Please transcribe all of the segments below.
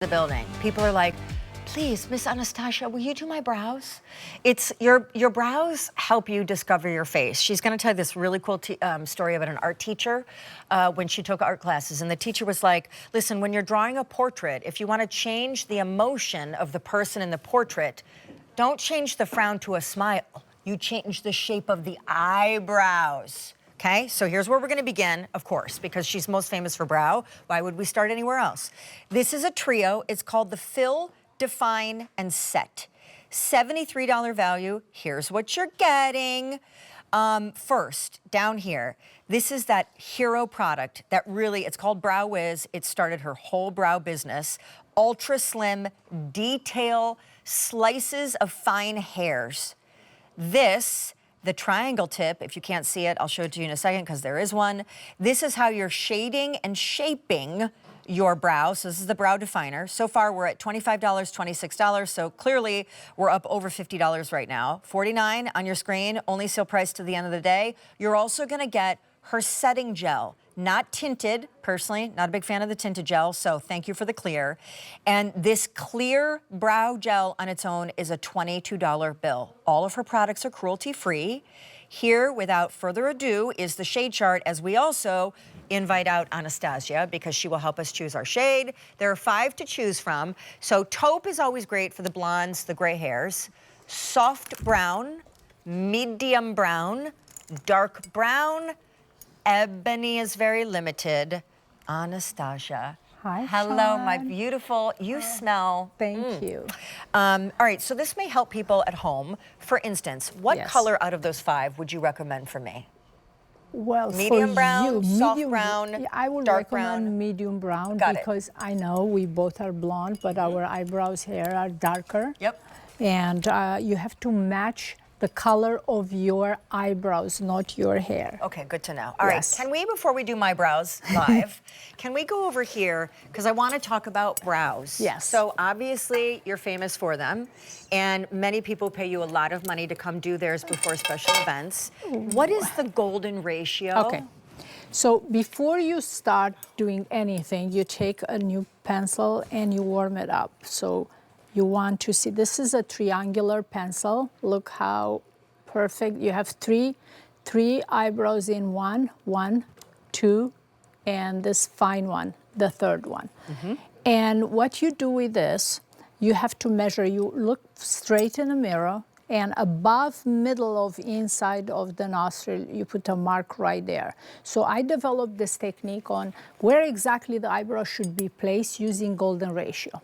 the building. People are like, please, Miss Anastasia, will you do my brows? It's your brows help you discover your face. She's going to tell you this really cool story about an art teacher when she took art classes. And the teacher was like, listen, when you're drawing a portrait, if you want to change the emotion of the person in the portrait, don't change the frown to a smile. You change the shape of the eyebrows. Okay, so here's where we're going to begin, of course, because she's most famous for brow. Why would we start anywhere else? This is a trio. It's called the Fill, Define, and Set. $73 value. Here's what you're getting. First, down here, this is that hero product that really, it's called Brow Wiz. It started her whole brow business. Ultra slim, detail, slices of fine hairs. This, the triangle tip, if you can't see it, I'll show it to you in a second because there is one. This is how you're shading and shaping your brow. So this is the brow definer. So far, we're at $25, $26. So clearly, we're up over $50 right now. $49 on your screen, only sale price to the end of the day. You're also going to get her setting gel, not tinted. Personally, not a big fan of the tinted gel, so thank you for the clear. And this clear brow gel on its own is a $22 bill. All of her products are cruelty-free. Here, without further ado, is the shade chart, as we also invite out Anastasia because she will help us choose our shade. There are 5 to choose from. So taupe is always great for the blondes, the gray hairs. Soft brown, medium brown, dark brown, ebony is very limited. Anastasia. Hi, hello, Sean. my beautiful. You smell. Thank you. All right, so this may help people at home. For instance, what Yes. color out of those 5 would you recommend for me? Well, Medium for brown, you, soft medium, brown, I would dark recommend brown? medium brown Got it. because I know we both are blonde, but our eyebrows here are darker. Yep. And you have to match the color of your eyebrows, not your hair. Okay, good to know. All Yes. right, can we, before we do my brows live, can we go over here? Because I want to talk about brows. Yes. So obviously, you're famous for them, and many people pay you a lot of money to come do theirs before special events. What is the golden ratio? Okay. So before you start doing anything, you take a new pencil and you warm it up. So you want to see, this is a triangular pencil. Look how perfect. You have three eyebrows in one, 2, and this fine one, the third one. And what you do with this, you have to measure. You look straight in the mirror, and above middle of inside of the nostril, you put a mark right there. So I developed this technique on where exactly the eyebrow should be placed using golden ratio.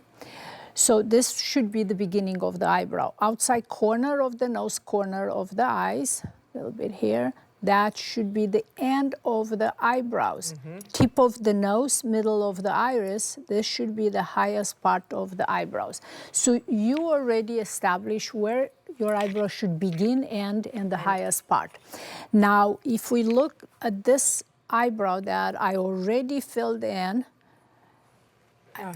So this should be the beginning of the eyebrow. Outside corner of the nose, corner of the eyes, a little bit here. That should be the end of the eyebrows. Tip of the nose, middle of the iris, this should be the highest part of the eyebrows. So you already established where your eyebrow should begin, end, and the highest part. Now, if we look at this eyebrow that I already filled in,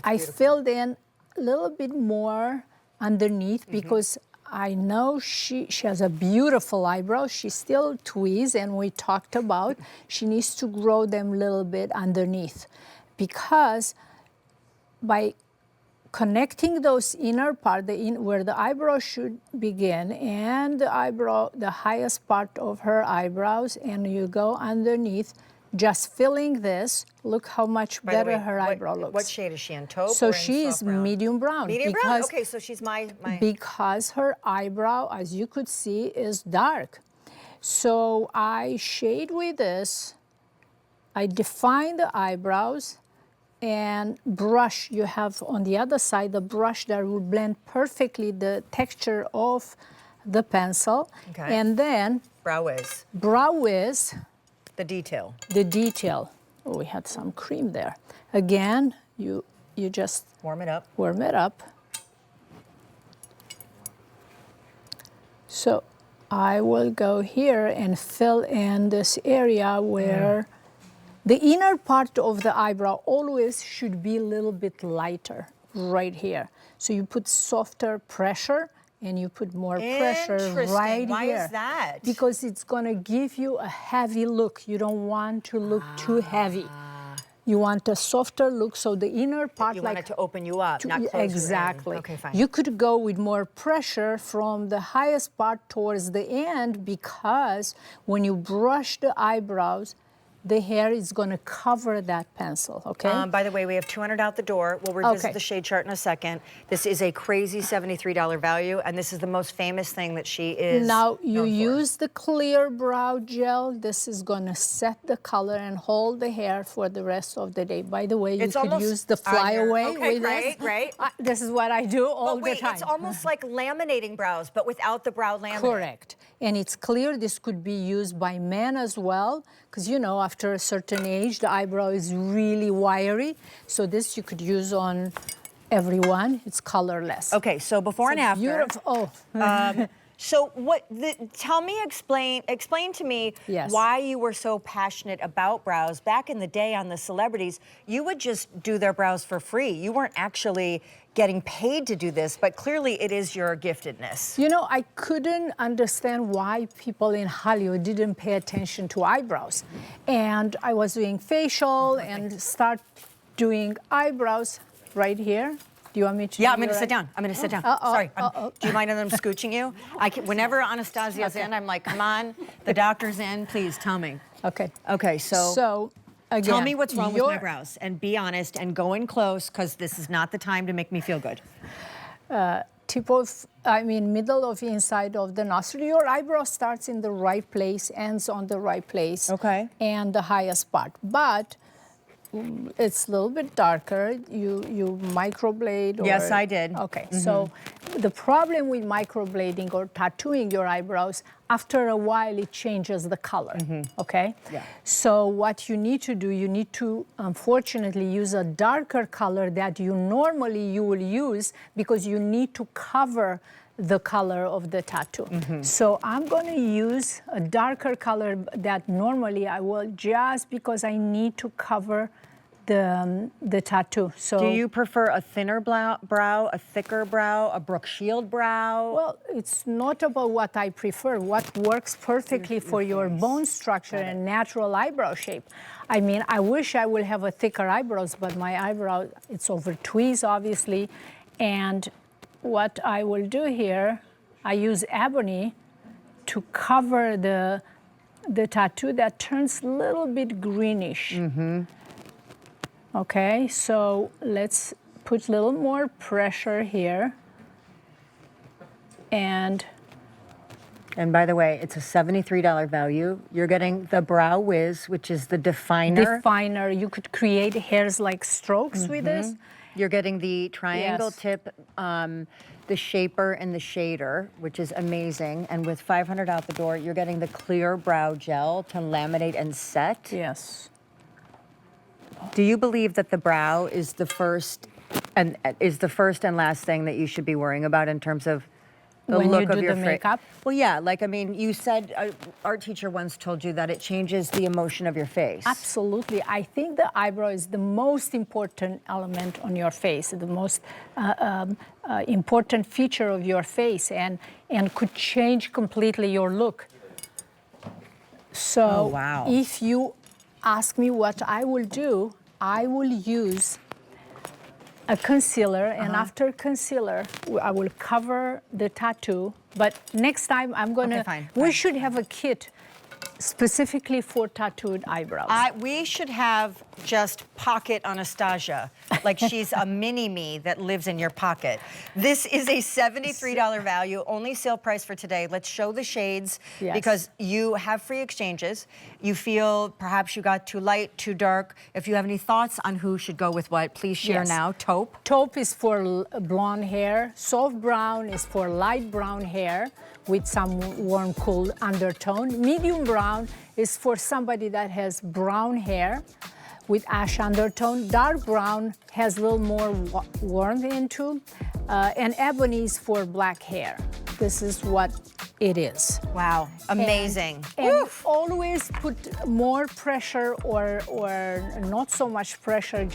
I filled in a little bit more underneath because I know she has a beautiful eyebrow. She still tweezed, and we talked about she needs to grow them a little bit underneath, because by connecting those inner part, where the eyebrow should begin, and the eyebrow, the highest part of her eyebrows, and you go underneath, just filling this, look how much better her eyebrow looks. What shade is she in, taupe So or in she is soft brown? medium brown. Medium brown? Okay, so she's my... Because her eyebrow, as you could see, is dark. So I shade with this, I define the eyebrows, and brush, you have on the other side the brush that will blend perfectly the texture of the pencil. Okay. And then Brow Wiz. Brow Wiz, The detail. the detail. Oh, we had some cream there. Again, you just Warm it up. warm it up. So I will go here and fill in this area where the inner part of the eyebrow always should be a little bit lighter, right here. So you put softer pressure and you put more pressure right Why here. Why is that? Because it's going to give you a heavy look. You don't want to look too heavy. You want a softer look, so the inner part, You like want it to open you up, not close you in. exactly. Okay, fine. You could go with more pressure from the highest part towards the end, because when you brush the eyebrows, the hair is going to cover that pencil, okay? By the way, we have 200 out the door. We'll revisit Okay. the shade chart in a second. This is a crazy $73 value, and this is the most famous thing that she is Now, you known for. use the clear brow gel. This is going to set the color and hold the hair for the rest of the day. By the way, you It's could almost use the on your- flyaway okay, with great, this. great. This is what I do all But wait, the time. it's almost like laminating brows, but without the brow laminate. Correct. And it's clear this could be used by men as well, because you know, after a certain age, the eyebrow is really wiry. So this you could use on everyone. It's colorless. Okay, so before and after. Beautiful. Oh. So tell me, explain to me Yes. why you were so passionate about brows. Back in the day on the celebrities, you would just do their brows for free. You weren't actually getting paid to do this, but clearly it is your giftedness. You know, I couldn't understand why people in Hollywood didn't pay attention to eyebrows. And I was doing facial and start doing eyebrows right here. Do you want me to? Yeah, do I'm going to your sit down. I'm going to sit down. Uh-oh, Sorry. uh-oh. Do you mind that I'm scooching you? Whenever Anastasia's in, I'm like, come on, the doctor's in. Please tell me. Okay. Okay, so again, tell me what's wrong with my brows, and be honest and go in close, because this is not the time to make me feel good. Middle of inside of the nostril. Your eyebrow starts in the right place, ends on the right place. Okay. And the highest part. But it's a little bit darker. You microblade? Or, Yes, I did. Okay, so the problem with microblading or tattooing your eyebrows, after a while it changes the color, okay? Yeah. So what you need to do, you need to, unfortunately, use a darker color that you will use, because you need to cover the color of the tattoo. So I'm going to use a darker color that normally I will, just because I need to cover the tattoo. So do you prefer a thinner brow, a thicker brow, a Brooke Shield brow? Well, it's not about what I prefer. What works perfectly for your bone structure and natural eyebrow shape. I mean, I wish I would have a thicker eyebrows, but my eyebrow, it's over tweezed, obviously. And what I will do here, I use ebony to cover the tattoo that turns a little bit greenish. Okay, so let's put a little more pressure here. And by the way, it's a $73 value. You're getting the Brow Wiz, which is the definer. definer, you could create hairs like strokes with this. You're getting the triangle Yes. tip, the shaper and the shader, which is amazing. And with 500 out the door, you're getting the clear brow gel to laminate and set. Yes. Do you believe that the brow is the first and last thing that you should be worrying about in terms of the When look you do of your the face? makeup? Well, yeah, like, I mean, you said, art teacher once told you that it changes the emotion of your face. Absolutely. I think the eyebrow is the most important element on your face, the most important feature of your face, and could change completely your look. So Oh, wow. if you ask me what I will do, I will use a concealer, and after concealer, I will cover the tattoo. But next time, I'm gonna, Okay, we fine. should have a kit specifically for tattooed eyebrows. We should have just pocket Anastasia, like she's a mini-me that lives in your pocket. This is a $73 value, only sale price for today. Let's show the shades, Yes. because you have free exchanges. You feel perhaps you got too light, too dark. If you have any thoughts on who should go with what, please share Yes. now. Taupe. Taupe is for blonde hair. Soft brown is for light brown hair with some warm, cool undertone. Medium brown is for somebody that has brown hair with ash undertone. Dark brown has a little more warmth into. And ebony is for black hair. This is what it is. Wow, amazing. And always put more pressure or not so much pressure, just